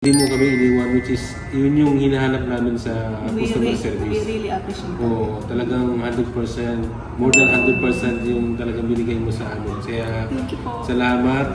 Hindi mo kami iniwan, which is yun yung hinahanap namin sa customer service. We really appreciate it. Oo, talagang 100%, more than 100% yung talagang binigay mo sa amin. Kaya Thank you po. salamat.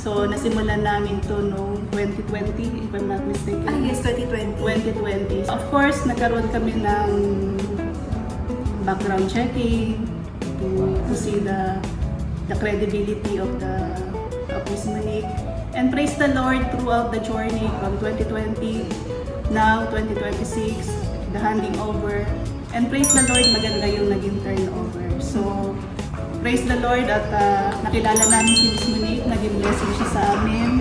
So, nasimulan namin to noong 2020, if I'm not mistaken. Yes, 2020. 2020. Of course, nagkaroon kami ng background checking to see the credibility of Miss Monique. And praise the Lord throughout the journey from 2020, now 2026, the handing over. And praise the Lord, maganda yung naging turnover. So, praise the Lord at nakilala namin si Miss Monique, naging blessing siya sa amin.